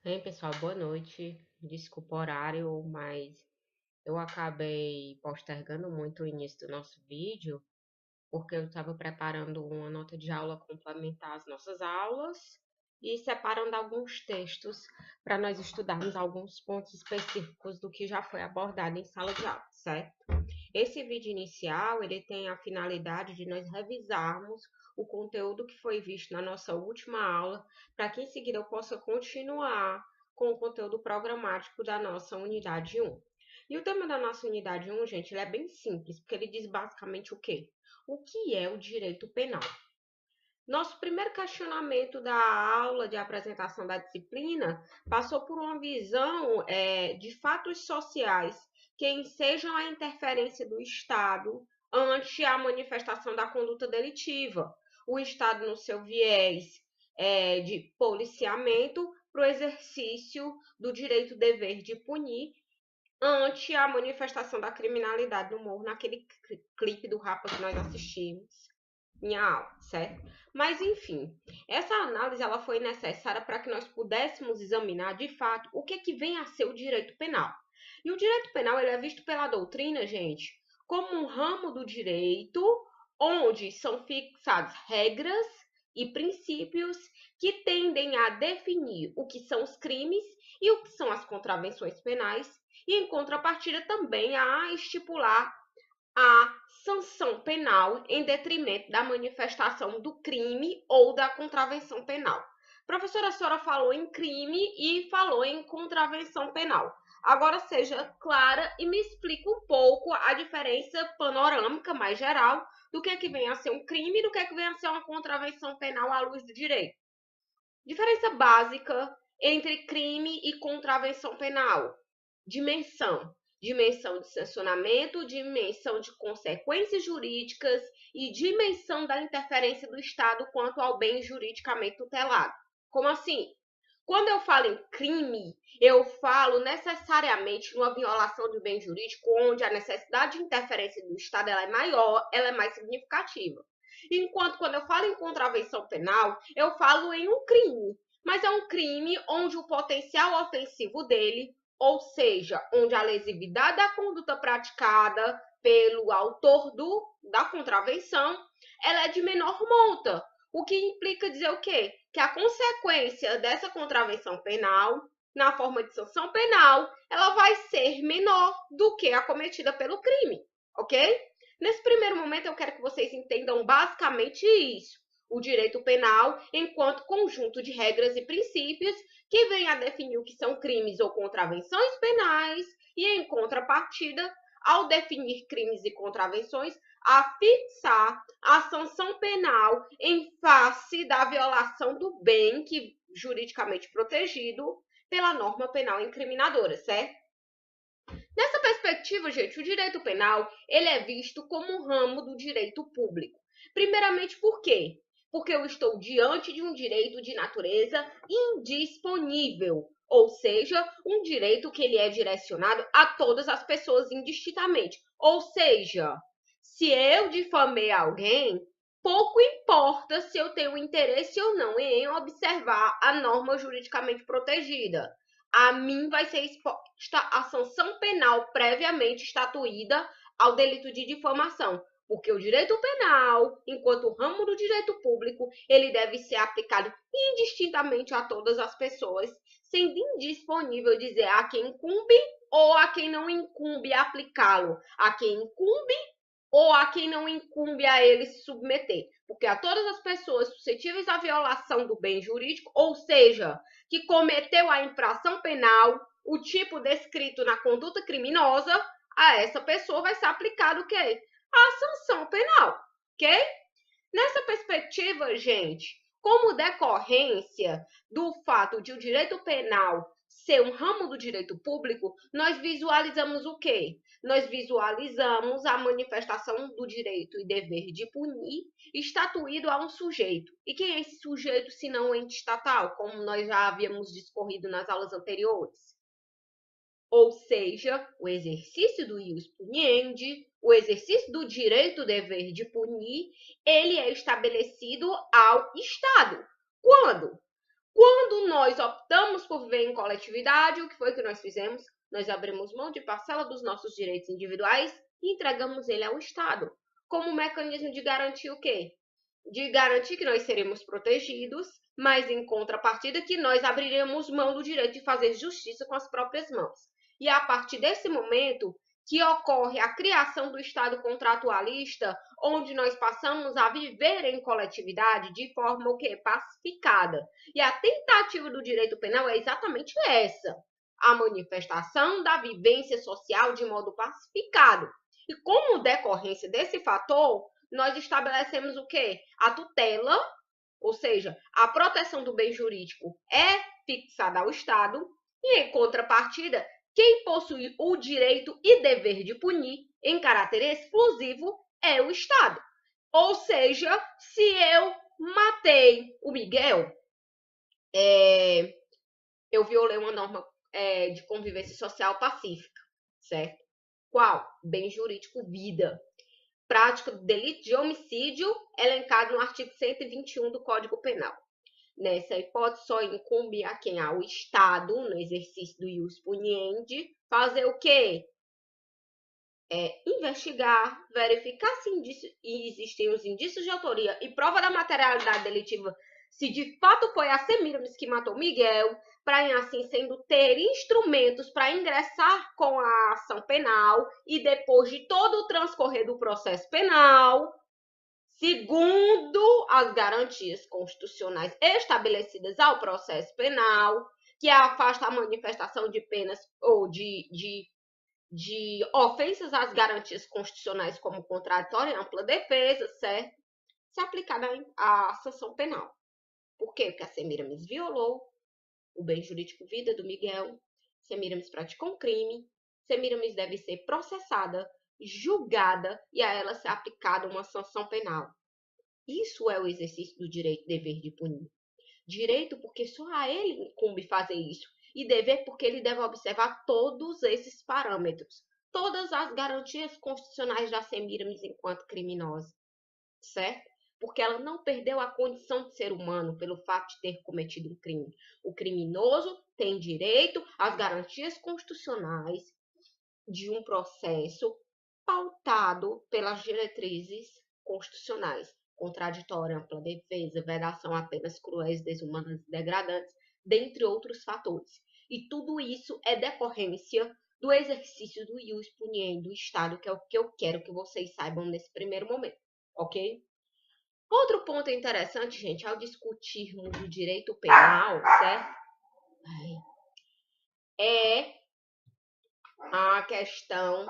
Bem, pessoal, boa noite. Desculpa o horário, mas eu acabei postergando muito o início do nosso vídeo, porque eu estava preparando uma nota de aula complementar às nossas aulas e separando alguns textos para nós estudarmos alguns pontos específicos do que já foi abordado em sala de aula, certo? Esse vídeo inicial, ele tem a finalidade de nós revisarmos o conteúdo que foi visto na nossa última aula, para que em seguida eu possa continuar com o conteúdo programático da nossa unidade 1. E o tema da nossa unidade 1, gente, ele é bem simples, porque ele diz basicamente o quê? O que é o direito penal? Nosso primeiro questionamento da aula de apresentação da disciplina passou por uma visão de fatos sociais que ensejam a interferência do Estado ante a manifestação da conduta delitiva. O Estado no seu viés de policiamento para o exercício do direito-dever de punir ante a manifestação da criminalidade no morro, naquele clipe do Rapa que nós assistimos minha aula, certo? Mas enfim, essa análise ela foi necessária para que nós pudéssemos examinar de fato o que vem a ser o direito penal. E o direito penal ele é visto pela doutrina, gente, como um ramo do direito onde são fixadas regras e princípios que tendem a definir o que são os crimes e o que são as contravenções penais, e em contrapartida também a estipular a sanção penal em detrimento da manifestação do crime ou da contravenção penal. Professora, a senhora falou em crime e falou em contravenção penal. Agora seja clara e me explique um pouco a diferença panorâmica mais geral do que vem a ser um crime e do que vem a ser uma contravenção penal à luz do direito. Diferença básica entre crime e contravenção penal. Dimensão. Dimensão de sancionamento, dimensão de consequências jurídicas e dimensão da interferência do Estado quanto ao bem juridicamente tutelado. Como assim? Quando eu falo em crime, eu falo necessariamente numa violação de bem jurídico, onde a necessidade de interferência do Estado ela é maior, ela é mais significativa. Enquanto quando eu falo em contravenção penal, eu falo em um crime, mas é um crime onde o potencial ofensivo dele, ou seja, onde a lesividade da conduta praticada pelo autor da contravenção, ela é de menor monta, o que implica dizer o quê? Que a consequência dessa contravenção penal, na forma de sanção penal, ela vai ser menor do que a cometida pelo crime, ok? Nesse primeiro momento, eu quero que vocês entendam basicamente isso. O direito penal enquanto conjunto de regras e princípios que vem a definir o que são crimes ou contravenções penais e, em contrapartida, ao definir crimes e contravenções, a fixar a sanção penal em face da violação do bem que juridicamente protegido pela norma penal incriminadora, certo? Nessa perspectiva, gente, o direito penal ele é visto como um ramo do direito público. Primeiramente, por quê? Porque eu estou diante de um direito de natureza indisponível, ou seja, um direito que ele é direcionado a todas as pessoas indistintamente. Ou seja, se eu difamei alguém, pouco importa se eu tenho interesse ou não em observar a norma juridicamente protegida. A mim vai ser exposta a sanção penal previamente estatuída ao delito de difamação, porque o direito penal, enquanto ramo do direito público, ele deve ser aplicado indistintamente a todas as pessoas, sendo indisponível dizer a quem incumbe ou a quem não incumbe aplicá-lo, a quem incumbe ou a quem não incumbe a ele se submeter. Porque a todas as pessoas suscetíveis à violação do bem jurídico, ou seja, que cometeu a infração penal, o tipo descrito na conduta criminosa, a essa pessoa vai ser aplicado o quê? A sanção penal, ok? Nessa perspectiva, gente, como decorrência do fato de o direito penal ser um ramo do direito público, nós visualizamos o quê? Nós visualizamos a manifestação do direito e dever de punir estatuído a um sujeito. E quem é esse sujeito, se não um ente estatal, como nós já havíamos discorrido nas aulas anteriores? Ou seja, o exercício do ius puniendi, o exercício do direito-dever de punir, ele é estabelecido ao Estado. Quando? Quando nós optamos por viver em coletividade, o que foi que nós fizemos? Nós abrimos mão de parcela dos nossos direitos individuais e entregamos ele ao Estado, como mecanismo de garantir o quê? De garantir que nós seremos protegidos, mas em contrapartida que nós abriríamos mão do direito de fazer justiça com as próprias mãos. E a partir desse momento que ocorre a criação do Estado contratualista, onde nós passamos a viver em coletividade de forma o quê? Pacificada. E a tentativa do direito penal é exatamente essa: a manifestação da vivência social de modo pacificado. E como decorrência desse fator, nós estabelecemos o quê? A tutela, ou seja, a proteção do bem jurídico é fixada ao Estado e, em contrapartida, quem possui o direito e dever de punir em caráter exclusivo é o Estado. Ou seja, se eu matei o Miguel, eu violei uma norma de convivência social pacífica, certo? Qual? Bem jurídico, vida. Prática do delito de homicídio, elencado no artigo 121 do Código Penal. Nessa hipótese, só incumbe a quem? Ao Estado, no exercício do ius puniendi, fazer o quê? Investigar, verificar se existem os indícios de autoria e prova da materialidade delitiva, se de fato foi a Semiramis que matou Miguel, para assim sendo ter instrumentos para ingressar com a ação penal e depois de todo o transcorrer do processo penal, segundo as garantias constitucionais estabelecidas ao processo penal, que afasta a manifestação de penas ou de ofensas às garantias constitucionais como contraditória e ampla defesa, certo? Se aplicar a sanção penal. Por quê? Porque a Semiramis violou o bem jurídico vida do Miguel, Semiramis praticou um crime, Semiramis deve ser processada, julgada e a ela ser aplicada uma sanção penal. Isso é o exercício do direito e dever de punir. Direito porque só a ele incumbe fazer isso. E dever porque ele deve observar todos esses parâmetros. Todas as garantias constitucionais da Semiramis enquanto criminosa. Certo? Porque ela não perdeu a condição de ser humano pelo fato de ter cometido um crime. O criminoso tem direito às garantias constitucionais de um processo pautado pelas diretrizes constitucionais. Contraditória, ampla defesa, vedação a penas cruéis, desumanas e degradantes, dentre outros fatores. E tudo isso é decorrência do exercício do ius puniendi do Estado, que é o que eu quero que vocês saibam nesse primeiro momento, ok? Outro ponto interessante, gente, ao discutirmos o direito penal, certo? É a questão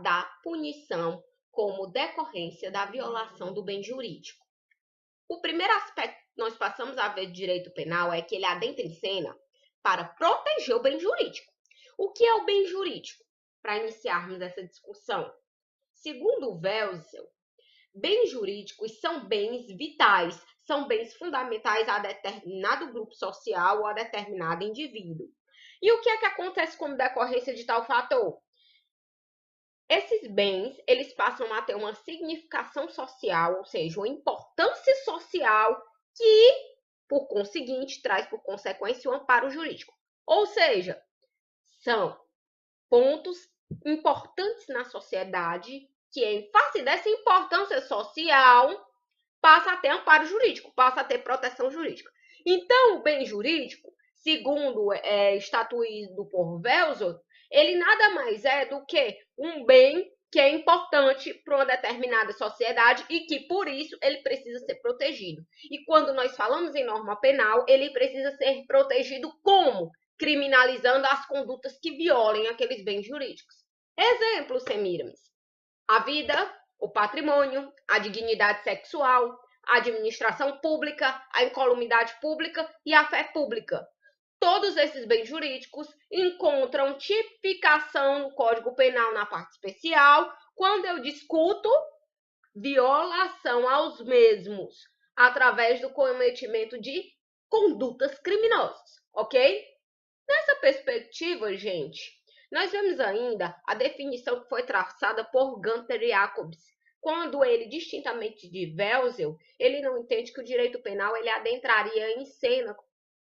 da punição como decorrência da violação do bem jurídico. O primeiro aspecto que nós passamos a ver de direito penal é que ele adentra em cena para proteger o bem jurídico. O que é o bem jurídico? Para iniciarmos essa discussão. Segundo o Welsel, bens jurídicos são bens vitais, são bens fundamentais a determinado grupo social ou a determinado indivíduo. E o que é que acontece como decorrência de tal fator? Esses bens, eles passam a ter uma significação social, ou seja, uma importância social que, por conseguinte, traz por consequência o amparo jurídico. Ou seja, são pontos importantes na sociedade que, em face dessa importância social, passa a ter amparo jurídico, passa a ter proteção jurídica. Então, o bem jurídico, segundo estatuído por Welsel, ele nada mais é do que um bem que é importante para uma determinada sociedade e que, por isso, ele precisa ser protegido. E quando nós falamos em norma penal, ele precisa ser protegido como? Criminalizando as condutas que violem aqueles bens jurídicos. Exemplo, Semiramis: a vida, o patrimônio, a dignidade sexual, a administração pública, a incolumidade pública e a fé pública. Todos esses bens jurídicos encontram tipificação no Código Penal na parte especial, quando eu discuto violação aos mesmos através do cometimento de condutas criminosas, ok? Nessa perspectiva, gente, nós vemos ainda a definição que foi traçada por Gunther Jacobs, quando ele, distintamente de Welsel, ele não entende que o direito penal ele adentraria em cena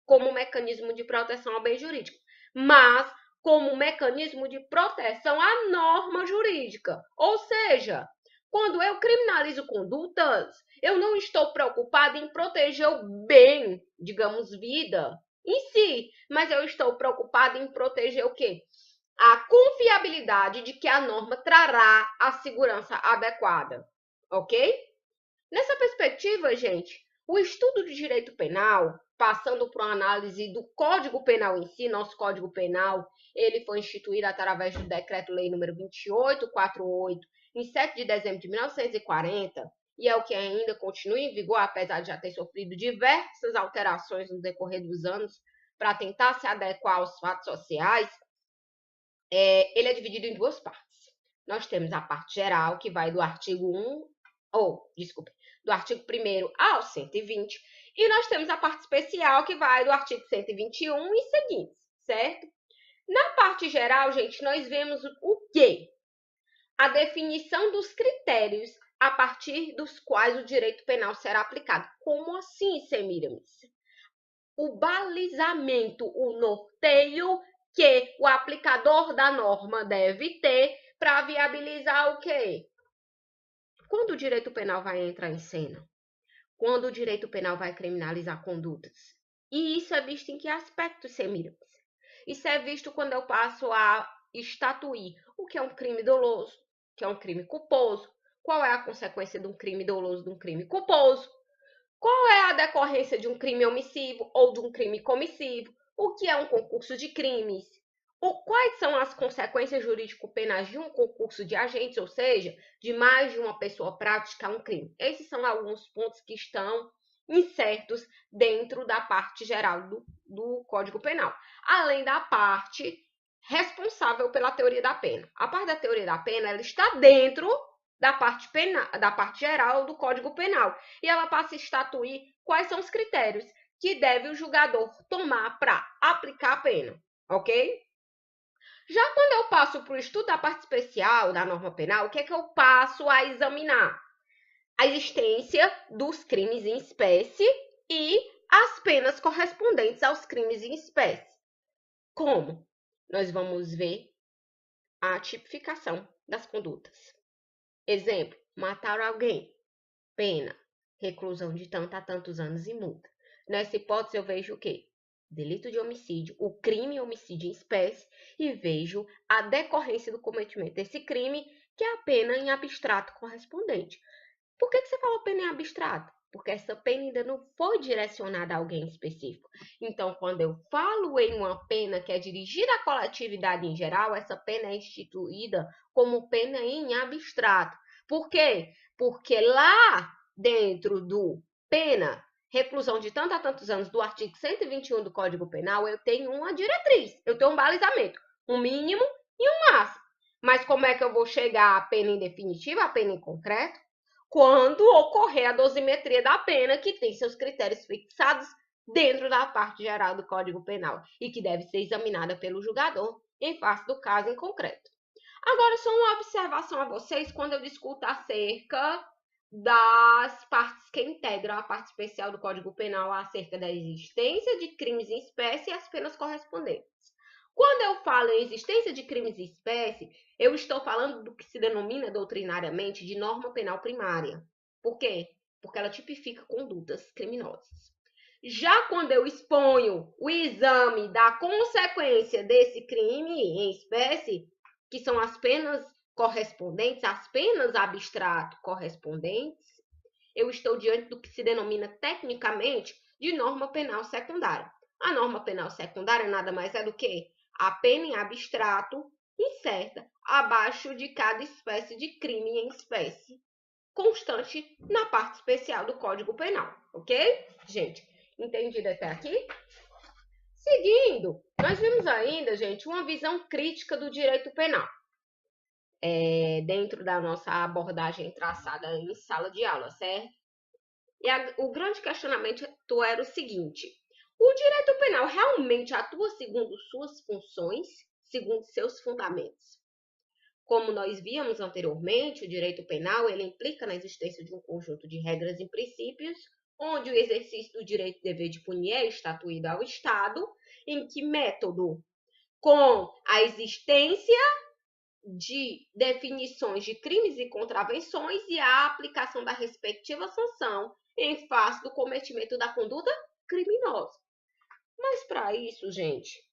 como mecanismo de proteção ao bem jurídico, mas como mecanismo de proteção à norma jurídica. Ou seja, quando eu criminalizo condutas, eu não estou preocupada em proteger o bem, digamos, vida em si, mas eu estou preocupada em proteger o quê? A confiabilidade de que a norma trará a segurança adequada, ok? Nessa perspectiva, gente, o estudo de direito penal, passando por uma análise do Código Penal em si, nosso Código Penal, ele foi instituído através do Decreto-Lei número 2848, em 7 de dezembro de 1940, e é o que ainda continua em vigor, apesar de já ter sofrido diversas alterações no decorrer dos anos, para tentar se adequar aos fatos sociais. Ele é dividido em duas partes. Nós temos a parte geral, que vai do artigo 1, do artigo 1º ao 120, e nós temos a parte especial, que vai do artigo 121 e seguintes, certo? Na parte geral, gente, nós vemos o quê? A definição dos critérios a partir dos quais o direito penal será aplicado. Como assim, Semiramis? O balizamento, o norteio que o aplicador da norma deve ter para viabilizar o quê? Quando o direito penal vai entrar em cena? Quando o direito penal vai criminalizar condutas? E isso é visto em que aspectos, Semiramis? Isso é visto quando eu passo a estatuir o que é um crime doloso, o que é um crime culposo, qual é a consequência de um crime doloso, de um crime culposo, qual é a decorrência de um crime omissivo ou de um crime comissivo, o que é um concurso de crimes, quais são as consequências jurídico-penais de um concurso de agentes, ou seja, de mais de uma pessoa praticar um crime. Esses são alguns pontos que estão incertos dentro da parte geral do Código Penal, além da parte responsável pela teoria da pena. A parte da teoria da pena, ela está dentro da parte geral do Código Penal, e ela passa a estatuir quais são os critérios que deve o julgador tomar para aplicar a pena, ok? Já quando eu passo para o estudo da parte especial da norma penal, o que é que eu passo a examinar? A existência dos crimes em espécie e as penas correspondentes aos crimes em espécie. Como? Nós vamos ver a tipificação das condutas. Exemplo, matar alguém. Pena, reclusão de tanto a tantos anos e multa. Nessa hipótese eu vejo o quê? Delito de homicídio, o crime homicídio em espécie, e vejo a decorrência do cometimento desse crime, que é a pena em abstrato correspondente. Por que você falou pena em abstrato? Porque essa pena ainda não foi direcionada a alguém específico. Então, quando eu falo em uma pena que é dirigida à coletividade em geral, essa pena é instituída como pena em abstrato. Por quê? Porque lá dentro do pena, reclusão de tanto a tantos anos do artigo 121 do Código Penal, eu tenho uma diretriz, eu tenho um balizamento, um mínimo e um máximo. Mas como é que eu vou chegar à pena em definitiva, à pena em concreto? Quando ocorrer a dosimetria da pena, que tem seus critérios fixados dentro da parte geral do Código Penal e que deve ser examinada pelo julgador em face do caso em concreto. Agora, só uma observação a vocês quando eu discuto acerca das partes que integram a parte especial do Código Penal acerca da existência de crimes em espécie e as penas correspondentes. Quando eu falo em existência de crimes em espécie, eu estou falando do que se denomina doutrinariamente de norma penal primária. Por quê? Porque ela tipifica condutas criminosas. Já quando eu exponho o exame da consequência desse crime em espécie, que são as penas correspondentes, as penas abstrato correspondentes, eu estou diante do que se denomina tecnicamente de norma penal secundária. A norma penal secundária nada mais é do que a pena em abstrato incerta abaixo de cada espécie de crime em espécie, constante na parte especial do Código Penal, ok? Gente, entendido até aqui? Seguindo, nós vimos ainda, gente, uma visão crítica do direito penal. Dentro da nossa abordagem traçada em sala de aula, certo? E o grande questionamento era o seguinte: o direito penal realmente atua segundo suas funções, segundo seus fundamentos? Como nós víamos anteriormente, o direito penal ele implica na existência de um conjunto de regras e princípios onde o exercício do direito e dever de punir é estatuído ao Estado, em que método? Com a existência de definições de crimes e contravenções e a aplicação da respectiva sanção em face do cometimento da conduta criminosa. Mas para isso, gente,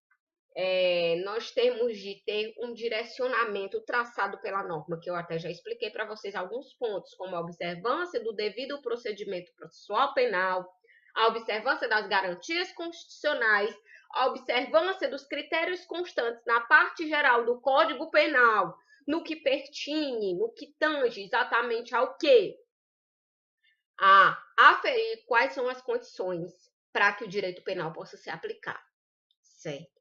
nós temos de ter um direcionamento traçado pela norma, que eu até já expliquei para vocês alguns pontos, como a observância do devido procedimento processual penal, a observância das garantias constitucionais, a observância dos critérios constantes na parte geral do Código Penal, no que pertine, no que tange exatamente ao quê? A aferir quais são as condições para que o direito penal possa ser aplicado, certo?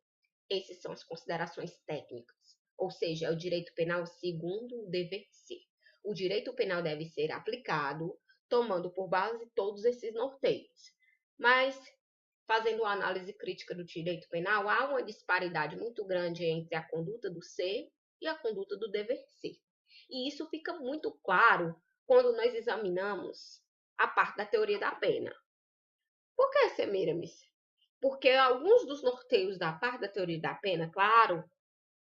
Essas são as considerações técnicas, ou seja, é o direito penal segundo o dever ser. O direito penal deve ser aplicado tomando por base todos esses norteios. Mas, fazendo uma análise crítica do direito penal, há uma disparidade muito grande entre a conduta do ser e a conduta do dever ser. E isso fica muito claro quando nós examinamos a parte da teoria da pena. Por que, Semiramis? Porque alguns dos norteios da parte da teoria da pena, claro,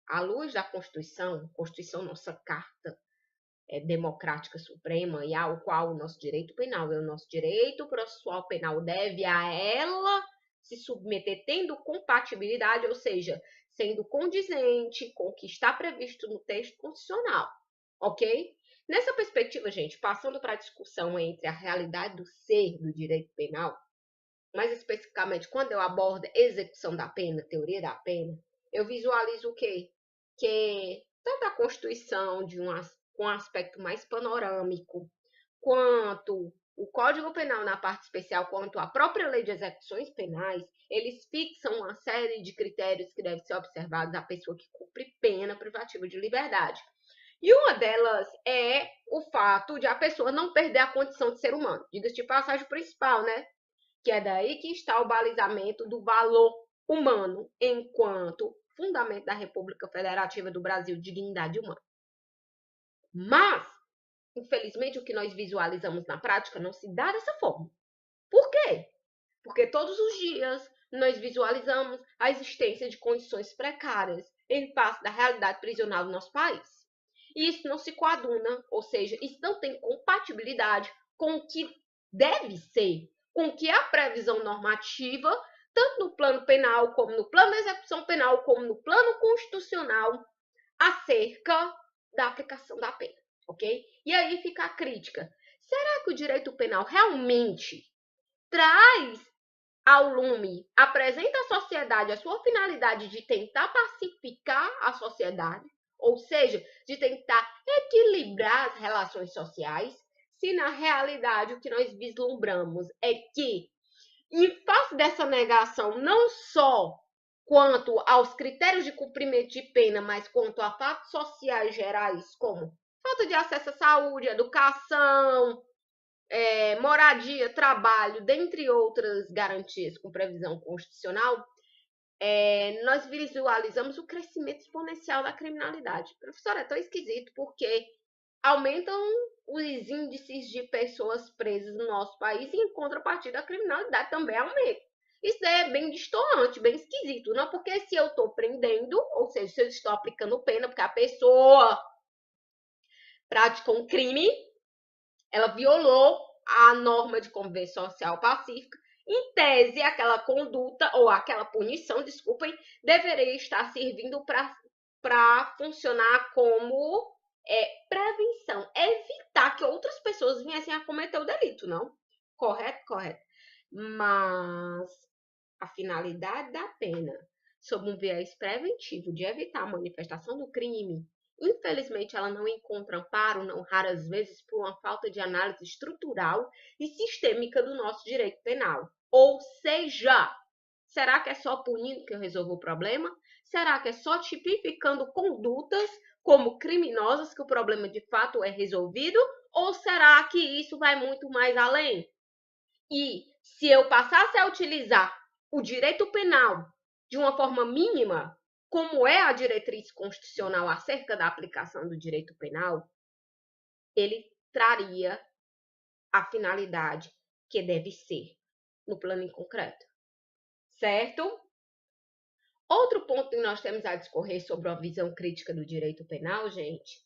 à luz da Constituição, nossa carta democrática suprema, e ao qual o nosso direito penal e o nosso direito processual penal deve a ela se submeter tendo compatibilidade, ou seja, sendo condizente com o que está previsto no texto constitucional, ok? Nessa perspectiva, gente, passando para a discussão entre a realidade do ser do direito penal, mais especificamente quando eu abordo execução da pena, teoria da pena, eu visualizo o quê? Que tanto a Constituição com um aspecto mais panorâmico, quanto o Código Penal na parte especial, quanto a própria Lei de Execuções Penais, eles fixam uma série de critérios que devem ser observados à pessoa que cumpre pena privativa de liberdade. E uma delas é o fato de a pessoa não perder a condição de ser humano. Diga-se de passagem principal, né? Que é daí que está o balizamento do valor humano enquanto fundamento da República Federativa do Brasil, dignidade humana. Mas, infelizmente, o que nós visualizamos na prática não se dá dessa forma. Por quê? Porque todos os dias nós visualizamos a existência de condições precárias em face da realidade prisional do nosso país. E isso não se coaduna, ou seja, isso não tem compatibilidade com o que deve ser, com o que é a previsão normativa, tanto no plano penal, como no plano de execução penal, como no plano constitucional, acerca da aplicação da pena, ok? E aí fica a crítica. Será que o direito penal realmente traz ao lume, apresenta à sociedade a sua finalidade de tentar pacificar a sociedade, ou seja, de tentar equilibrar as relações sociais, se na realidade o que nós vislumbramos é que, em face dessa negação, não só quanto aos critérios de cumprimento de pena, mas quanto a fatos sociais gerais, como falta de acesso à saúde, educação, moradia, trabalho, dentre outras garantias com previsão constitucional, nós visualizamos o crescimento exponencial da criminalidade. Professor, é tão esquisito porque aumentam os índices de pessoas presas no nosso país e, em contrapartida, a criminalidade também aumenta. Isso é bem distoante, bem esquisito. Não porque se eu estou prendendo, ou seja, se eu estou aplicando pena, porque a pessoa praticou um crime, ela violou a norma de convivência social pacífica, em tese, aquela conduta ou aquela punição, desculpem, deveria estar servindo para funcionar como prevenção, evitar que outras pessoas viessem a cometer o delito, não? Correto? Correto. Mas a finalidade da pena, sob um viés preventivo de evitar a manifestação do crime, infelizmente, ela não encontra amparo, não raras vezes, por uma falta de análise estrutural e sistêmica do nosso direito penal. Ou seja, será que é só punindo que eu resolvo o problema? Será que é só tipificando condutas como criminosas que o problema de fato é resolvido? Ou será que isso vai muito mais além? E se eu passasse a utilizar o direito penal de uma forma mínima, como é a diretriz constitucional acerca da aplicação do direito penal, ele traria a finalidade que deve ser no plano em concreto, certo? Outro ponto que nós temos a discorrer sobre uma visão crítica do direito penal, gente,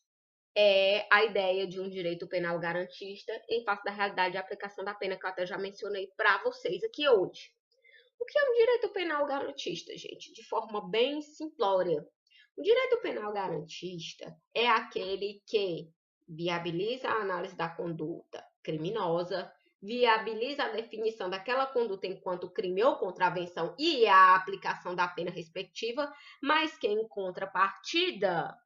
é a ideia de um direito penal garantista em face da realidade de aplicação da pena, que eu até já mencionei para vocês aqui hoje. O que é um direito penal garantista, gente? De forma bem simplória. O direito penal garantista é aquele que viabiliza a análise da conduta criminosa, viabiliza a definição daquela conduta enquanto crime ou contravenção e a aplicação da pena respectiva, mas que, em contrapartida,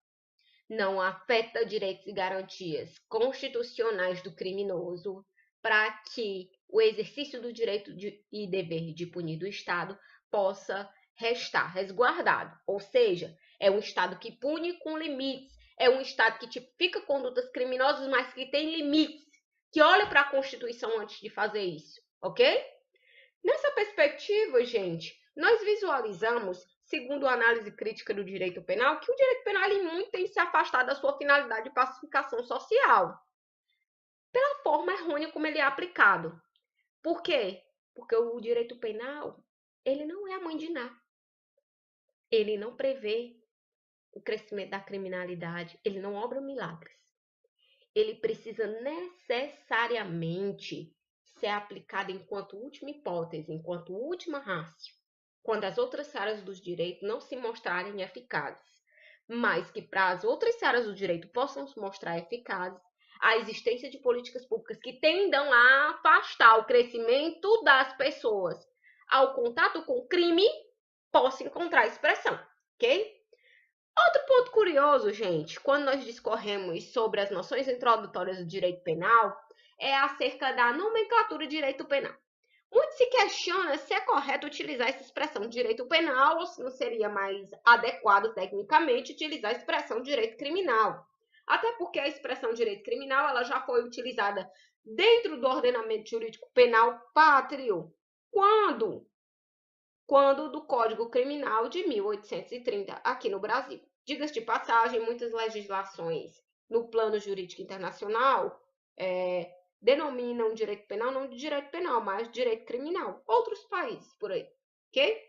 não afeta direitos e garantias constitucionais do criminoso, para que o exercício do direito e dever de punir do Estado possa restar resguardado. Ou seja, é um Estado que pune com limites, é um Estado que tipifica condutas criminosas, mas que tem limites, que olha para a Constituição antes de fazer isso, ok? Nessa perspectiva, gente, nós visualizamos, segundo a análise crítica do direito penal, que o direito penal ele muito tem se afastado da sua finalidade de pacificação social, pela forma errônea como ele é aplicado. Por quê? Porque o direito penal, ele não é a mãe de Ná. Ele não prevê o crescimento da criminalidade, ele não obra milagres. Ele precisa necessariamente ser aplicado enquanto última hipótese, enquanto última ratio, quando as outras áreas do direito não se mostrarem eficazes, mas que para as outras áreas do direito possam se mostrar eficazes, a existência de políticas públicas que tendam a afastar o crescimento das pessoas ao contato com o crime possa encontrar expressão, ok? Outro ponto curioso, gente, quando nós discorremos sobre as noções introdutórias do direito penal, é acerca da nomenclatura de direito penal. Muito se questiona se é correto utilizar essa expressão direito penal ou se não seria mais adequado tecnicamente utilizar a expressão direito criminal. Até porque a expressão direito criminal ela já foi utilizada dentro do ordenamento jurídico penal pátrio, quando do Código Criminal de 1830, aqui no Brasil. Diga-se de passagem, muitas legislações no plano jurídico internacional denominam direito penal não de direito penal, mas de direito criminal. Outros países por aí, ok?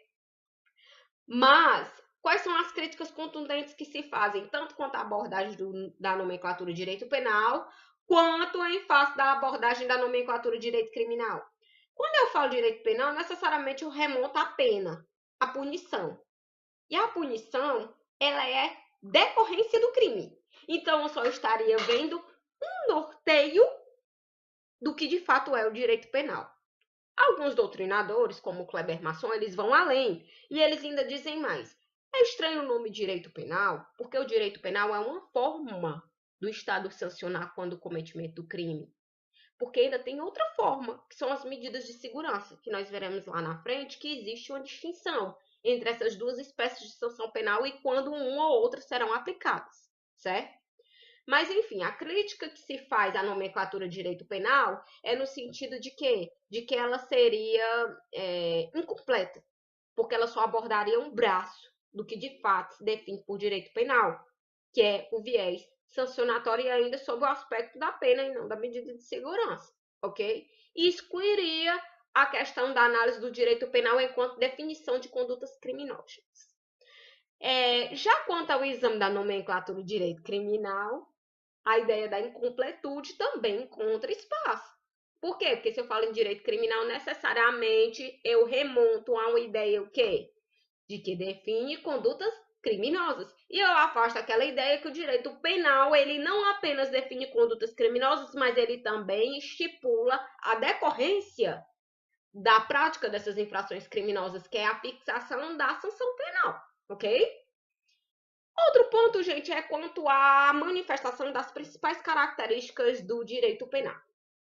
Mas, quais são as críticas contundentes que se fazem, tanto quanto à abordagem da nomenclatura de direito penal, quanto em face da abordagem da nomenclatura de direito criminal? Quando eu falo direito penal, necessariamente eu remonto à pena, à punição. E a punição, ela é decorrência do crime. Então, eu só estaria vendo um norteio do que de fato é o direito penal. Alguns doutrinadores, como Kleber Masson, eles vão além e eles ainda dizem mais. É estranho o nome direito penal, porque o direito penal é uma forma do Estado sancionar quando o cometimento do crime. Porque ainda tem outra forma, que são as medidas de segurança, que nós veremos lá na frente que existe uma distinção entre essas duas espécies de sanção penal e quando uma ou outra serão aplicadas, certo? Mas, enfim, a crítica que se faz à nomenclatura de direito penal é no sentido de quê? De que ela seria incompleta, porque ela só abordaria um braço do que de fato se define por direito penal, que é o viés sancionatório e ainda sob o aspecto da pena e não da medida de segurança, ok? E excluiria a questão da análise do direito penal enquanto definição de condutas criminógenas. Já quanto ao exame da nomenclatura do direito criminal, a ideia da incompletude também encontra espaço. Por quê? Porque se eu falo em direito criminal, necessariamente eu remonto a uma ideia o quê? De que define condutas criminosas. E eu afasto aquela ideia que o direito penal, ele não apenas define condutas criminosas, mas ele também estipula a decorrência da prática dessas infrações criminosas, que é a fixação da sanção penal, ok? Outro ponto, gente, é quanto à manifestação das principais características do direito penal.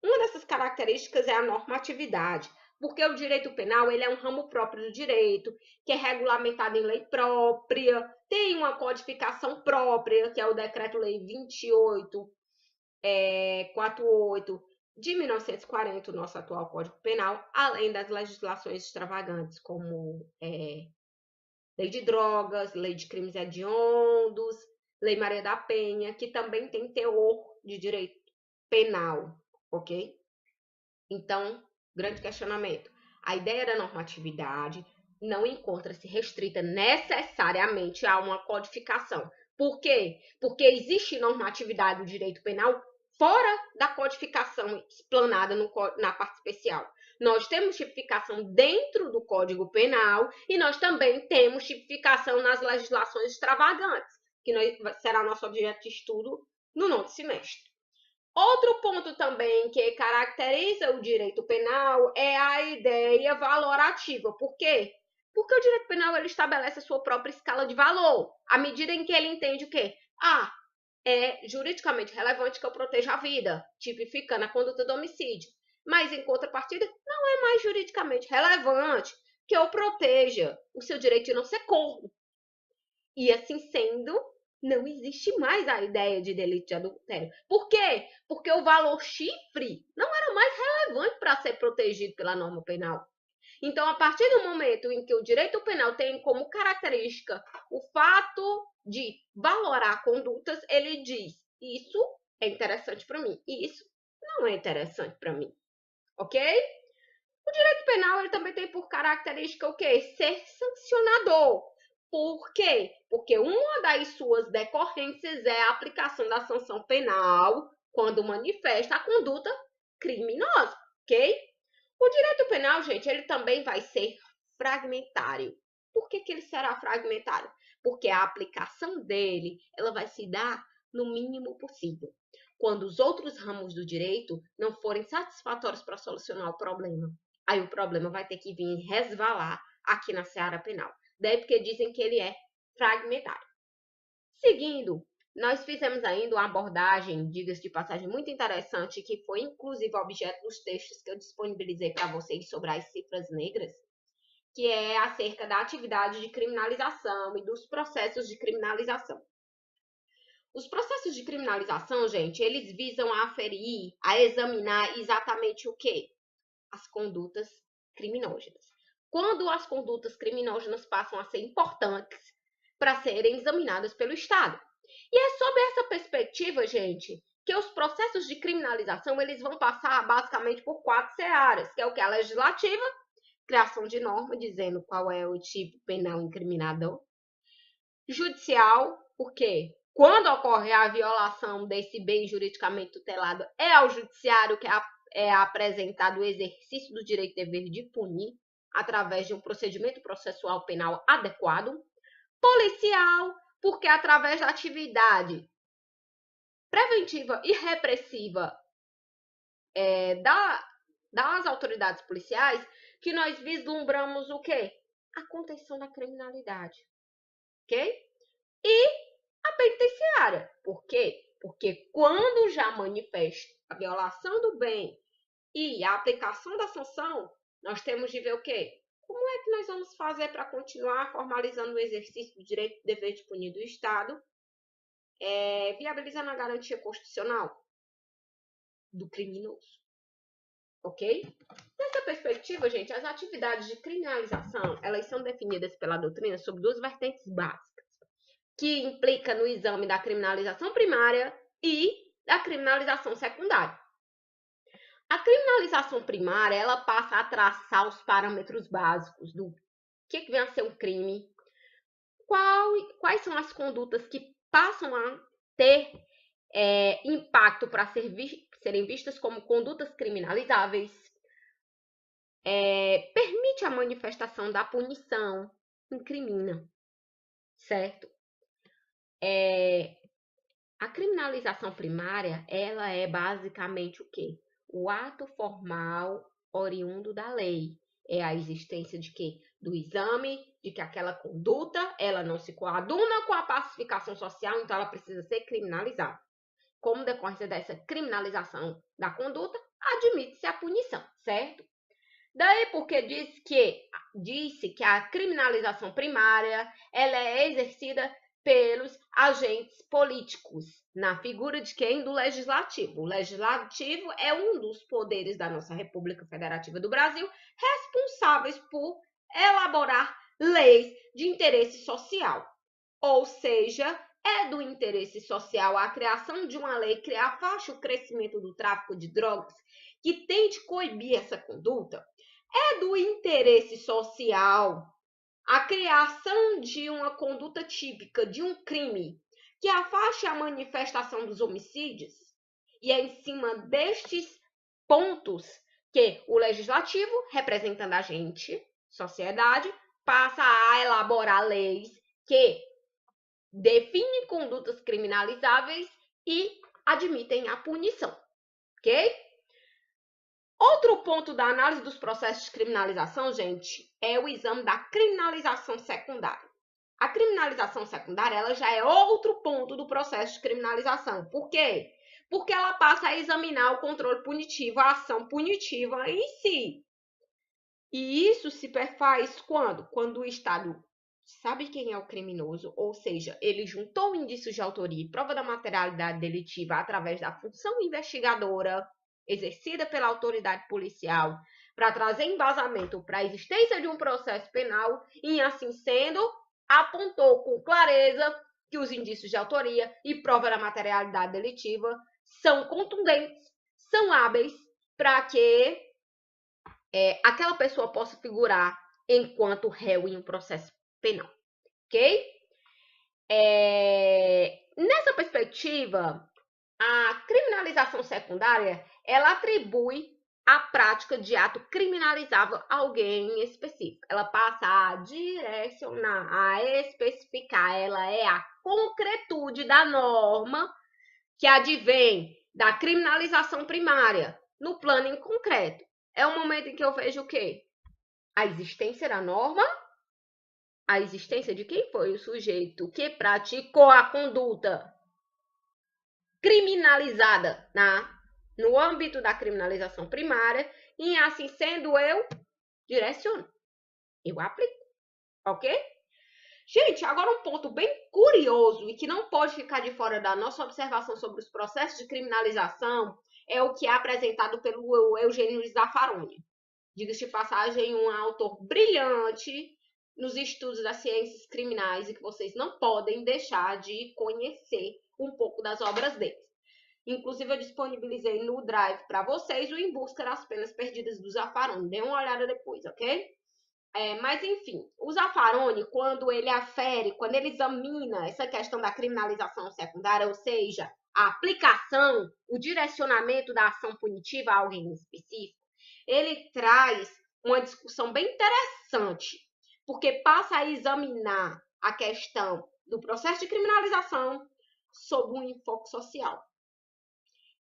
Uma dessas características é a normatividade, porque o direito penal ele é um ramo próprio do direito, que é regulamentado em lei própria, tem uma codificação própria, que é o Decreto-Lei 2848 de 1940, o nosso atual Código Penal, além das legislações extravagantes, como Lei de Drogas, Lei de Crimes Hediondos, Lei Maria da Penha, que também tem teor de direito penal, ok? Então, grande questionamento. A ideia da normatividade não encontra-se restrita necessariamente a uma codificação. Por quê? Porque existe normatividade do direito penal fora da codificação explanada na parte especial. Nós temos tipificação dentro do Código Penal e nós também temos tipificação nas legislações extravagantes, que será nosso objeto de estudo no nono semestre. Outro ponto também que caracteriza o direito penal é a ideia valorativa. Por quê? Porque o direito penal ele estabelece a sua própria escala de valor, à medida em que ele entende o quê? É juridicamente relevante que eu proteja a vida, tipificando a conduta do homicídio. Mas, em contrapartida, não é mais juridicamente relevante que eu proteja o seu direito de não ser corno. E, assim sendo, não existe mais a ideia de delito de adultério. Por quê? Porque o valor chifre não era mais relevante para ser protegido pela norma penal. Então, a partir do momento em que o direito penal tem como característica o fato de valorar condutas, ele diz: isso é interessante para mim, e isso não é interessante para mim. Ok? O direito penal ele também tem por característica o quê? Ser sancionador. Por quê? Porque uma das suas decorrências é a aplicação da sanção penal quando manifesta a conduta criminosa, ok? O direito penal, gente, ele também vai ser fragmentário. Por que ele será fragmentário? Porque a aplicação dele, ela vai se dar no mínimo possível. Quando os outros ramos do direito não forem satisfatórios para solucionar o problema. Aí o problema vai ter que vir resvalar aqui na seara penal. Daí porque dizem que ele é fragmentário. Seguindo, nós fizemos ainda uma abordagem, diga-se de passagem, muito interessante, que foi inclusive objeto dos textos que eu disponibilizei para vocês sobre as cifras negras, que é acerca da atividade de criminalização e dos processos de criminalização. Os processos de criminalização, gente, eles visam a aferir, a examinar exatamente o quê? As condutas criminógenas. Quando as condutas criminógenas passam a ser importantes para serem examinadas pelo Estado. E é sob essa perspectiva, gente, que os processos de criminalização eles vão passar basicamente por 4 searas, que é o que? A legislativa, criação de norma, dizendo qual é o tipo penal incriminador. Judicial, porque quando ocorre a violação desse bem juridicamente tutelado, é ao judiciário que é apresentado o exercício do direito e dever de punir, através de um procedimento processual penal adequado. Policial, porque através da atividade preventiva e repressiva das autoridades policiais, que nós vislumbramos o quê? A contenção da criminalidade, ok? E a penitenciária, por quê? Porque quando já manifesta a violação do bem e a aplicação da sanção, nós temos de ver o quê? Como é que nós vamos fazer para continuar formalizando o exercício do direito e dever de punir do Estado, viabilizando a garantia constitucional do criminoso? Ok? Nessa perspectiva, gente, as atividades de criminalização, elas são definidas pela doutrina sob 2 vertentes básicas, que implica no exame da criminalização primária e da criminalização secundária. A criminalização primária, ela passa a traçar os parâmetros básicos do que vem a ser um crime, quais são as condutas que passam a ter impacto para serem vistas como condutas criminalizáveis, permite a manifestação da punição, incrimina, certo? A criminalização primária, ela é basicamente o quê? O ato formal oriundo da lei. É a existência de quê? Do exame, de que aquela conduta, ela não se coaduna com a pacificação social, então ela precisa ser criminalizada. Como decorrência dessa criminalização da conduta, admite-se a punição, certo? Daí porque disse que a criminalização primária, ela é exercida pelos agentes políticos, na figura de quem? Do legislativo. O legislativo é um dos poderes da nossa República Federativa do Brasil, responsáveis por elaborar leis de interesse social. Ou seja, é do interesse social a criação de uma lei que afaste o crescimento do tráfico de drogas que tente coibir essa conduta é do interesse social a criação de uma conduta típica de um crime que afaste a manifestação dos homicídios, e é em cima destes pontos que o legislativo, representando a gente, sociedade, passa a elaborar leis que definem condutas criminalizáveis e admitem a punição, ok? Outro ponto da análise dos processos de criminalização, gente, é o exame da criminalização secundária. A criminalização secundária, ela já é outro ponto do processo de criminalização. Por quê? Porque ela passa a examinar o controle punitivo, a ação punitiva em si. E isso se perfaz quando? Quando o Estado sabe quem é o criminoso, ou seja, ele juntou indícios de autoria e prova da materialidade delitiva através da função investigadora exercida pela autoridade policial para trazer embasamento para a existência de um processo penal e, assim sendo, apontou com clareza que os indícios de autoria e prova da materialidade delitiva são contundentes, são hábeis para que aquela pessoa possa figurar enquanto réu em um processo penal, ok? Nessa perspectiva, a criminalização secundária, ela atribui a prática de ato criminalizável a alguém específico. Ela passa a direcionar, a especificar, ela é a concretude da norma que advém da criminalização primária no plano em concreto. É o momento em que eu vejo o quê? A existência da norma, a existência de quem foi o sujeito que praticou a conduta criminalizada no âmbito da criminalização primária, e assim sendo, eu direciono, eu aplico, ok? Gente, agora um ponto bem curioso e que não pode ficar de fora da nossa observação sobre os processos de criminalização é o que é apresentado pelo Eugênio Zaffaroni. Diga-se de passagem, um autor brilhante nos estudos das ciências criminais e que vocês não podem deixar de conhecer um pouco das obras dele. Inclusive, eu disponibilizei no Drive para vocês o Em Busca das Penas Perdidas do Zaffaroni. Dê uma olhada depois, ok? Mas, enfim, o Zaffaroni, quando ele afere, quando ele examina essa questão da criminalização secundária, ou seja, a aplicação, o direcionamento da ação punitiva a alguém específico, ele traz uma discussão bem interessante, porque passa a examinar a questão do processo de criminalização sob um enfoque social.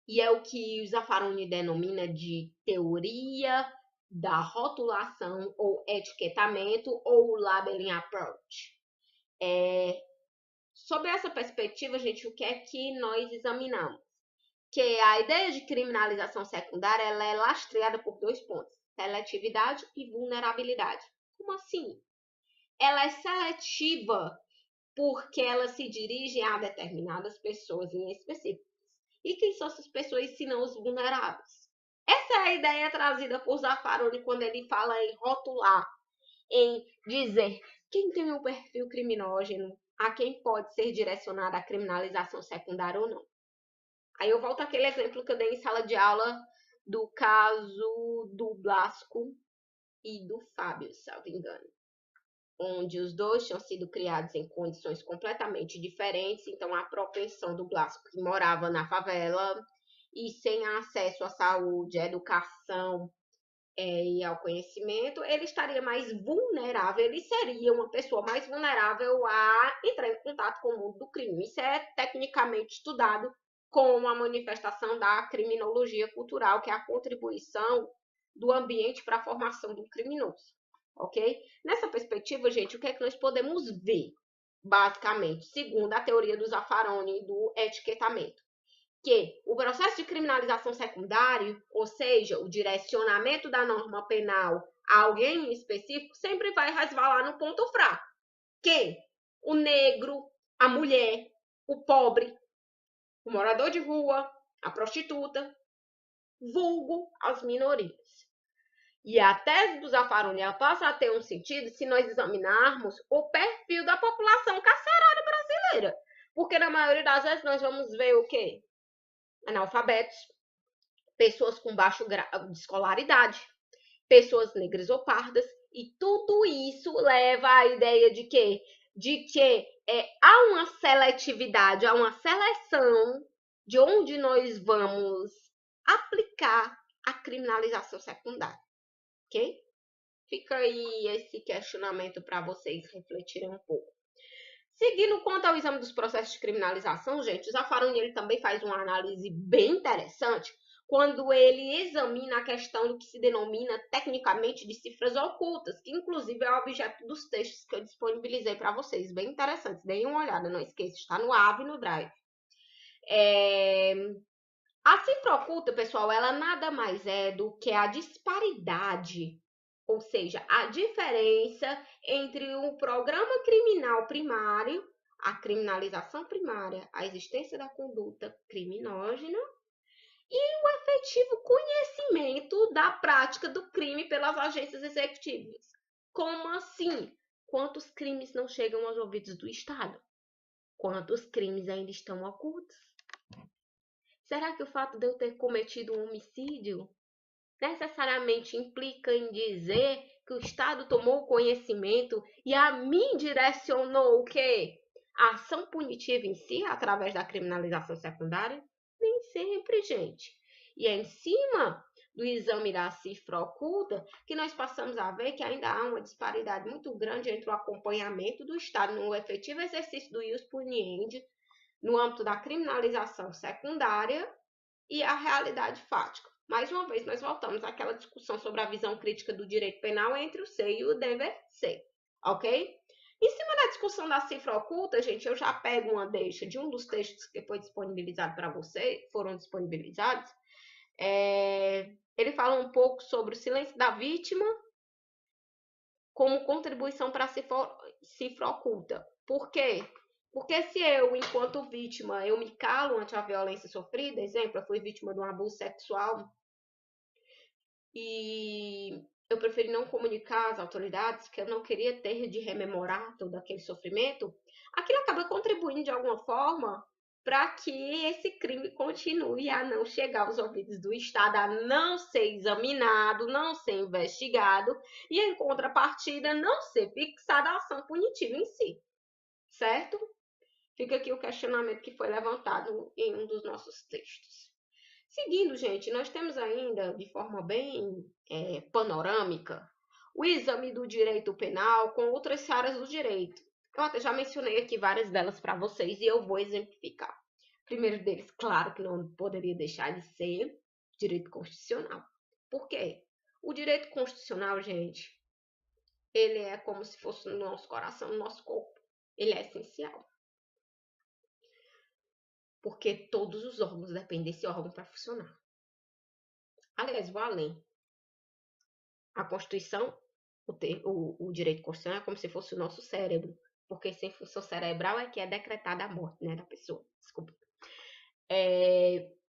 E é o que o Zaffaroni denomina de teoria da rotulação ou etiquetamento ou labeling approach. Sob essa perspectiva, gente, o que é que nós examinamos? Que a ideia de criminalização secundária ela é lastreada por dois pontos, seletividade e vulnerabilidade. Como assim? Ela é seletiva porque ela se dirige a determinadas pessoas em específico. E quem são essas pessoas se não os vulneráveis? Essa é a ideia trazida por Zaffaroni quando ele fala em rotular, em dizer quem tem um perfil criminógeno, a quem pode ser direcionada a criminalização secundária ou não. Aí eu volto àquele exemplo que eu dei em sala de aula do caso do Blasco e do Fábio, se não me engano, onde os dois tinham sido criados em condições completamente diferentes, então a propensão do Blasco, que morava na favela e sem acesso à saúde, à educação e ao conhecimento, ele estaria mais vulnerável, ele seria uma pessoa mais vulnerável a entrar em contato com o mundo do crime. Isso é tecnicamente estudado como a manifestação da criminologia cultural, que é a contribuição do ambiente para a formação do criminoso. Ok? Nessa perspectiva, gente, o que é que nós podemos ver, basicamente, segundo a teoria do Zaffaroni e do etiquetamento? Que o processo de criminalização secundário, ou seja, o direcionamento da norma penal a alguém específico, sempre vai resvalar no ponto fraco. Quem? O negro, a mulher, o pobre, o morador de rua, a prostituta, vulgo as minorias. E a tese do Zaffaroni passa a ter um sentido se nós examinarmos o perfil da população carcerária brasileira. Porque na maioria das vezes nós vamos ver o quê? Analfabetos, pessoas com baixo grau de escolaridade, pessoas negras ou pardas, e tudo isso leva à ideia de que há uma seletividade, há uma seleção de onde nós vamos aplicar a criminalização secundária, ok? Fica aí esse questionamento para vocês refletirem um pouco. Seguindo quanto ao exame dos processos de criminalização, gente, o Zaffaroni ele também faz uma análise bem interessante quando ele examina a questão do que se denomina tecnicamente de cifras ocultas, que inclusive é o objeto dos textos que eu disponibilizei para vocês. Bem interessantes, deem uma olhada, não esqueça, está no AV e no Drive. A cifra oculta, pessoal, ela nada mais é do que a disparidade, ou seja, a diferença entre o programa criminal primário, a criminalização primária, a existência da conduta criminógena e o efetivo conhecimento da prática do crime pelas agências executivas. Como assim? Quantos crimes não chegam aos ouvidos do Estado? Quantos crimes ainda estão ocultos? Será que o fato de eu ter cometido um homicídio necessariamente implica em dizer que o Estado tomou conhecimento e a mim direcionou o quê? A ação punitiva em si, através da criminalização secundária? Nem sempre, gente. E é em cima do exame da cifra oculta que nós passamos a ver que ainda há uma disparidade muito grande entre o acompanhamento do Estado no efetivo exercício do ius puniendi, no âmbito da criminalização secundária e a realidade fática. Mais uma vez, nós voltamos àquela discussão sobre a visão crítica do direito penal entre o ser e o dever ser, ok? Em cima da discussão da cifra oculta, gente, eu já pego uma deixa de um dos textos que foi disponibilizado para vocês, foram disponibilizados. Ele fala um pouco sobre o silêncio da vítima como contribuição para a cifra oculta. Por quê? Porque se eu, enquanto vítima, eu me calo ante a violência sofrida, exemplo, eu fui vítima de um abuso sexual e eu preferi não comunicar às autoridades que eu não queria ter de rememorar todo aquele sofrimento, aquilo acaba contribuindo de alguma forma para que esse crime continue a não chegar aos ouvidos do Estado, a não ser examinado, não ser investigado e, em contrapartida, não ser fixada a ação punitiva em si, certo? Fica aqui o questionamento que foi levantado em um dos nossos textos. Seguindo, gente, nós temos ainda, de forma bem panorâmica, o exame do direito penal com outras áreas do direito. Eu até já mencionei aqui várias delas para vocês e eu vou exemplificar. O primeiro deles, claro que não poderia deixar de ser direito constitucional. Por quê? O direito constitucional, gente, ele é como se fosse no nosso coração, no nosso corpo. Ele é essencial. Porque todos os órgãos dependem desse órgão para funcionar. Aliás, vou além. A Constituição, o direito constitucional é como se fosse o nosso cérebro, porque sem função cerebral é que é decretada a morte, né, da pessoa. Desculpa.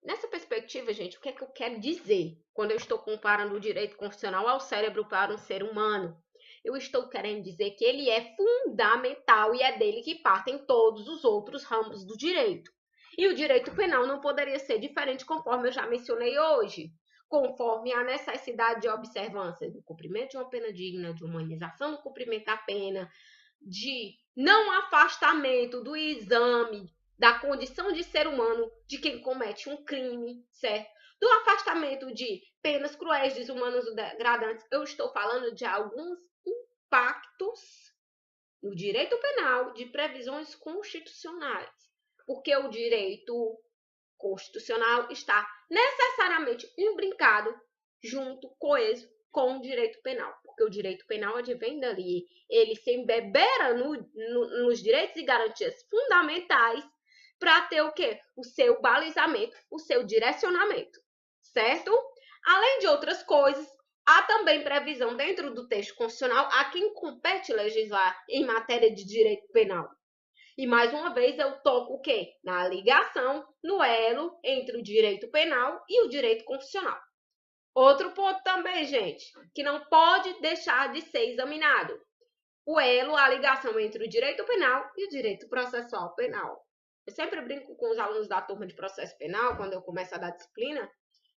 Nessa perspectiva, gente, o que é que eu quero dizer quando eu estou comparando o direito constitucional ao cérebro para um ser humano? Eu estou querendo dizer que ele é fundamental e é dele que partem todos os outros ramos do direito. E o direito penal não poderia ser diferente, conforme eu já mencionei hoje, conforme a necessidade de observância do cumprimento de uma pena digna, de humanização do cumprimento da pena, de não afastamento do exame da condição de ser humano de quem comete um crime, certo? Do afastamento de penas cruéis, desumanas ou degradantes. Eu estou falando de alguns impactos no direito penal de previsões constitucionais, porque o direito constitucional está necessariamente imbricado, junto, coeso com o direito penal, porque o direito penal advém dali, ele se embebera nos direitos e garantias fundamentais para ter o quê? O seu balizamento, o seu direcionamento, certo? Além de outras coisas, há também previsão dentro do texto constitucional a quem compete legislar em matéria de direito penal. E, mais uma vez, eu toco o quê? Na ligação, no elo entre o direito penal e o direito constitucional. Outro ponto também, gente, que não pode deixar de ser examinado. O elo, a ligação entre o direito penal e o direito processual penal. Eu sempre brinco com os alunos da turma de processo penal, quando eu começo a dar disciplina,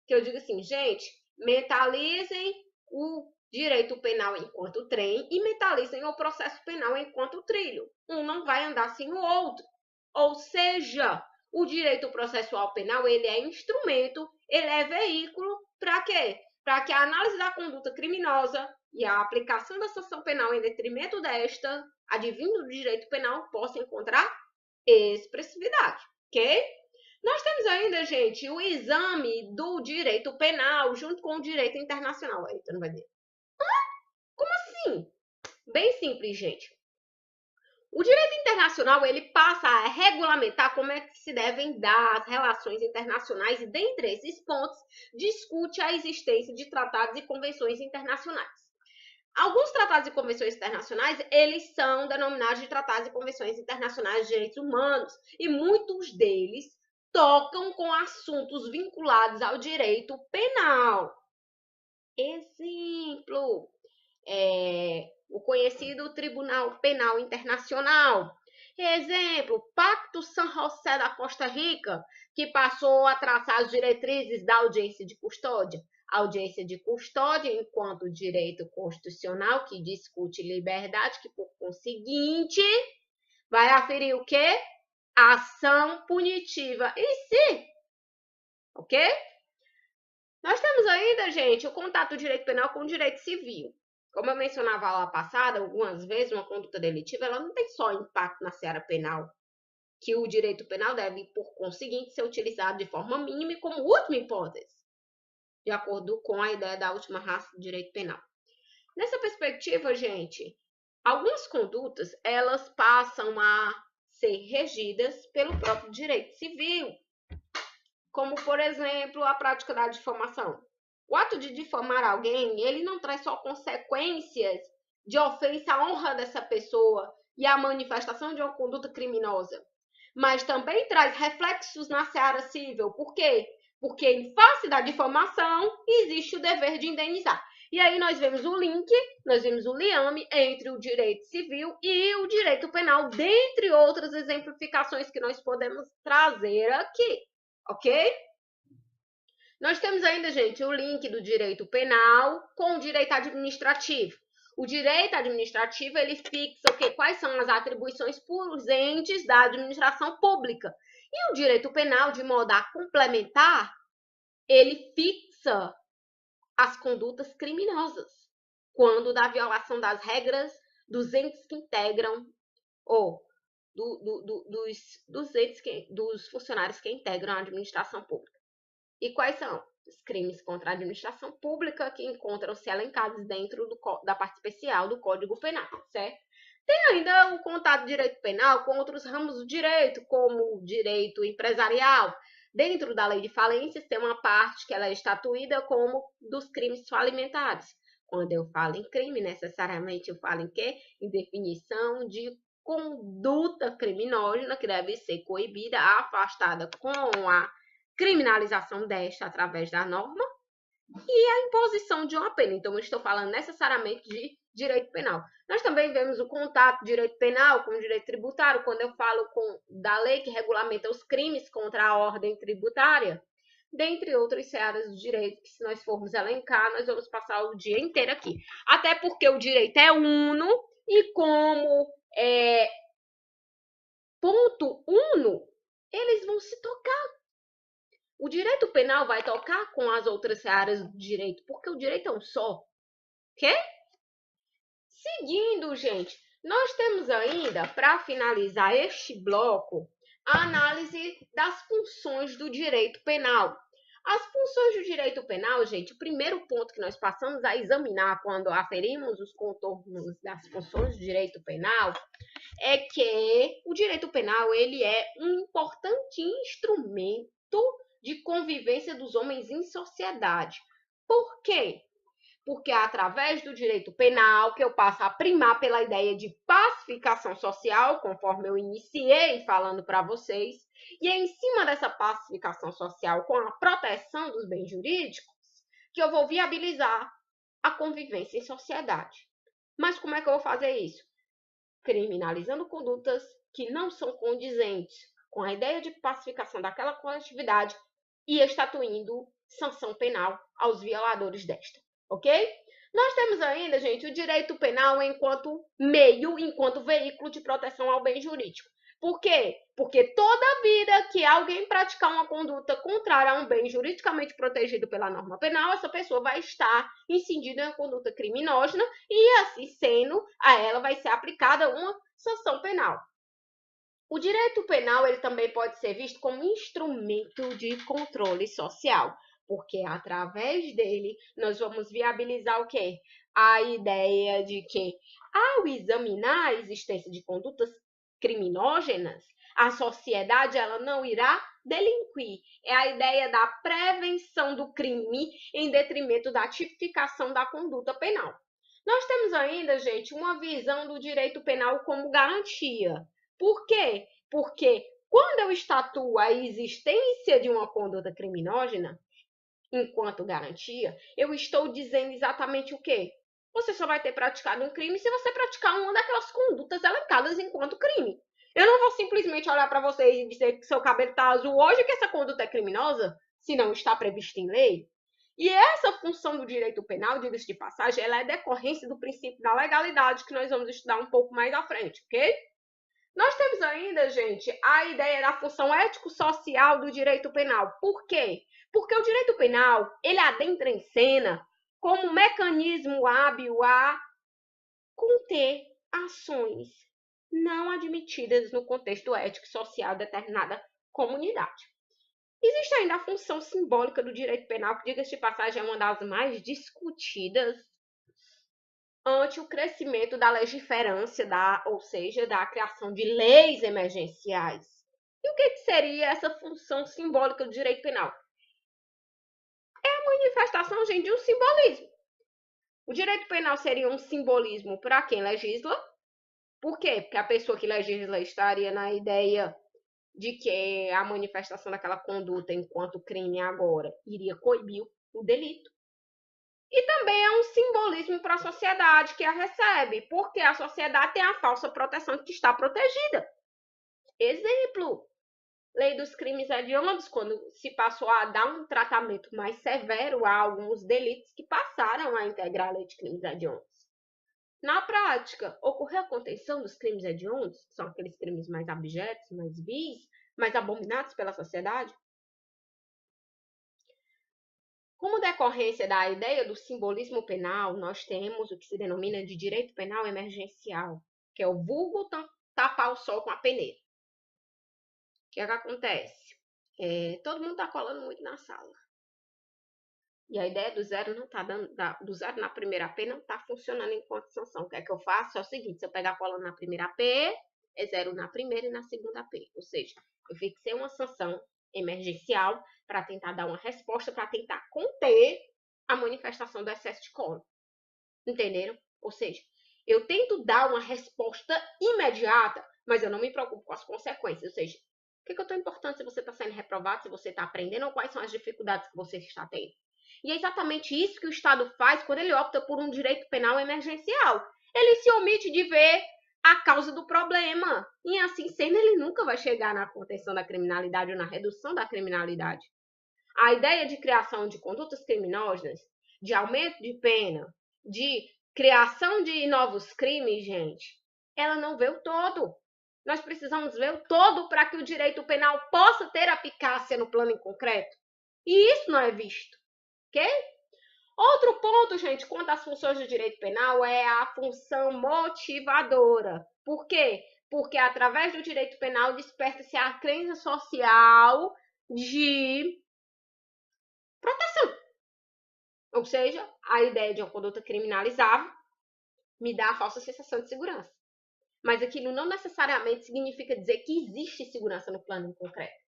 que eu digo assim, gente, mentalizem o direito penal enquanto trem e mentalizem o processo penal enquanto trilho. Um não vai andar sem o outro. Ou seja, o direito processual penal, ele é instrumento, ele é veículo para quê? Para que a análise da conduta criminosa e a aplicação da sanção penal em detrimento desta, advindo do direito penal, possa encontrar expressividade, ok? Nós temos ainda, gente, o exame do direito penal junto com o direito internacional. Eita, não vai dizer. Como assim? Bem simples, gente. O direito internacional, ele passa a regulamentar como é que se devem dar as relações internacionais e, dentre esses pontos, discute a existência de tratados e convenções internacionais. Alguns tratados e convenções internacionais, eles são denominados de tratados e convenções internacionais de direitos humanos, e muitos deles tocam com assuntos vinculados ao direito penal. Exemplo, o conhecido Tribunal Penal Internacional. Exemplo, Pacto San José da Costa Rica, que passou a traçar as diretrizes da audiência de custódia. A audiência de custódia, enquanto direito constitucional que discute liberdade, que por conseguinte vai aferir o quê? Ação punitiva em si. Ok? Nós temos ainda, gente, o contato do direito penal com o direito civil. Como eu mencionava lá passada, algumas vezes uma conduta delitiva ela não tem só impacto na seara penal, que o direito penal deve, por conseguinte, ser utilizado de forma mínima e como última hipótese, de acordo com a ideia da última raça do direito penal. Nessa perspectiva, gente, algumas condutas elas passam a ser regidas pelo próprio direito civil, como, por exemplo, a prática da difamação. O ato de difamar alguém, ele não traz só consequências de ofensa à honra dessa pessoa e a manifestação de uma conduta criminosa, mas também traz reflexos na seara civil. Por quê? Porque em face da difamação existe o dever de indenizar. E aí nós vemos o link, nós vemos o liame entre o direito civil e o direito penal, dentre outras exemplificações que nós podemos trazer aqui, ok? Nós temos ainda, gente, o link do direito penal com o direito administrativo. O direito administrativo, ele fixa o quê? Quais são as atribuições urgentes da administração pública. E o direito penal, de modo a complementar, ele fixa as condutas criminosas, quando da violação das regras dos entes que integram, ou dos funcionários que integram a administração pública. E quais são? Os crimes contra a administração pública que encontram-se elencados dentro da parte especial do Código Penal, certo? Tem ainda o contato de direito penal com outros ramos do direito, como o direito empresarial. Dentro da lei de falências tem uma parte que ela é estatuída como dos crimes falimentares. Quando eu falo em crime, necessariamente eu falo em quê? Em definição de conduta criminógena que deve ser coibida, afastada com a criminalização desta através da norma e a imposição de uma pena. Então, eu estou falando necessariamente de direito penal. Nós também vemos o contato direito penal com o direito tributário, quando eu falo da lei que regulamenta os crimes contra a ordem tributária, dentre outras searas do direito, que se nós formos elencar, nós vamos passar o dia inteiro aqui. Até porque o direito é uno e como ponto uno, eles vão se tocar. O direito penal vai tocar com as outras áreas do direito, porque o direito é um só. Ok? Seguindo, gente, nós temos ainda, para finalizar este bloco, a análise das funções do direito penal. As funções do direito penal, gente, o primeiro ponto que nós passamos a examinar quando aferimos os contornos das funções do direito penal é que o direito penal ele é um importante instrumento de convivência dos homens em sociedade. Por quê? Porque é através do direito penal que eu passo a primar pela ideia de pacificação social, conforme eu iniciei falando para vocês, e é em cima dessa pacificação social, com a proteção dos bens jurídicos, que eu vou viabilizar a convivência em sociedade. Mas como é que eu vou fazer isso? Criminalizando condutas que não são condizentes com a ideia de pacificação daquela coletividade e estatuindo sanção penal aos violadores desta, ok? Nós temos ainda, gente, o direito penal enquanto meio, enquanto veículo de proteção ao bem jurídico. Por quê? Porque toda vida que alguém praticar uma conduta contrária a um bem juridicamente protegido pela norma penal, essa pessoa vai estar incidida em uma conduta criminógena e, assim sendo, a ela vai ser aplicada uma sanção penal. O direito penal ele também pode ser visto como instrumento de controle social, porque através dele nós vamos viabilizar o quê? A ideia de que, ao examinar a existência de condutas criminógenas, a sociedade ela não irá delinquir. É a ideia da prevenção do crime em detrimento da tipificação da conduta penal. Nós temos ainda, gente, uma visão do direito penal como garantia. Por quê? Porque quando eu estatuo a existência de uma conduta criminógena, enquanto garantia, eu estou dizendo exatamente o quê? Você só vai ter praticado um crime se você praticar uma daquelas condutas elencadas enquanto crime. Eu não vou simplesmente olhar para você e dizer que seu cabelo está azul hoje que essa conduta é criminosa, se não está prevista em lei. E essa função do direito penal, diga-se de passagem, ela é decorrência do princípio da legalidade que nós vamos estudar um pouco mais à frente, ok? Nós temos ainda, gente, a ideia da função ético-social do direito penal. Por quê? Porque o direito penal, ele adentra em cena como um mecanismo hábil a conter ações não admitidas no contexto ético-social de determinada comunidade. Existe ainda a função simbólica do direito penal, que, diga-se de passagem, é uma das mais discutidas ante o crescimento da legiferância, ou seja, da criação de leis emergenciais. E o que seria essa função simbólica do direito penal? É a manifestação, gente, de um simbolismo. O direito penal seria um simbolismo para quem legisla. Por quê? Porque a pessoa que legisla estaria na ideia de que a manifestação daquela conduta enquanto crime agora iria coibir o delito. E também é um simbolismo para a sociedade que a recebe, porque a sociedade tem a falsa proteção de que está protegida. Exemplo, lei dos crimes hediondos, quando se passou a dar um tratamento mais severo a alguns delitos que passaram a integrar a lei de crimes hediondos. Na prática, ocorreu a contenção dos crimes hediondos, que são aqueles crimes mais abjetos, mais vis, mais abominados pela sociedade. Como decorrência da ideia do simbolismo penal, nós temos o que se denomina de direito penal emergencial, que é o vulgo tapar o sol com a peneira. O que é que acontece? Todo mundo está colando muito na sala. E a ideia do zero não está dando, do zero na primeira P não está funcionando enquanto sanção. O que é que eu faço? É o seguinte, se eu pegar colando na primeira P, é zero na primeira e na segunda P. Ou seja, eu fixei uma sanção emergencial para tentar dar uma resposta, para tentar conter a manifestação do excesso de colo. Entenderam? Ou seja, eu tento dar uma resposta imediata, mas eu não me preocupo com as consequências. Ou seja, o que é tão importante se você está sendo reprovado, se você está aprendendo, ou quais são as dificuldades que você está tendo? E é exatamente isso que o Estado faz quando ele opta por um direito penal emergencial. Ele se omite de ver a causa do problema. E assim sendo, ele nunca vai chegar na contenção da criminalidade ou na redução da criminalidade. A ideia de criação de condutas criminosas, de aumento de pena, de criação de novos crimes, gente, ela não vê o todo. Nós precisamos ver o todo para que o direito penal possa ter eficácia no plano em concreto. E isso não é visto, ok? Outro ponto, gente, quanto às funções do direito penal é a função motivadora. Por quê? Porque através do direito penal desperta-se a crença social de proteção. Ou seja, a ideia de uma conduta criminalizável me dá a falsa sensação de segurança. Mas aquilo não necessariamente significa dizer que existe segurança no plano concreto.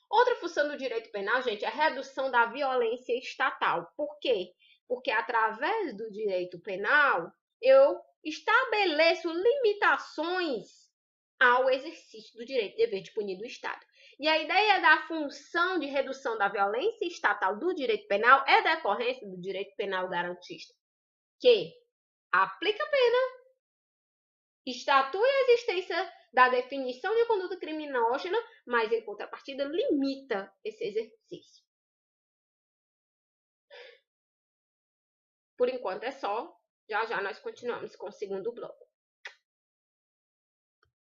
Outra função do direito penal, gente, é a redução da violência estatal. Por quê? Porque através do direito penal, eu estabeleço limitações ao exercício do direito e dever de punir do Estado. E a ideia da função de redução da violência estatal do direito penal é decorrência do direito penal garantista, que aplica a pena, estatui a existência da definição de conduta criminógena, mas em contrapartida limita esse exercício. Por enquanto é só. Já já nós continuamos com o segundo bloco.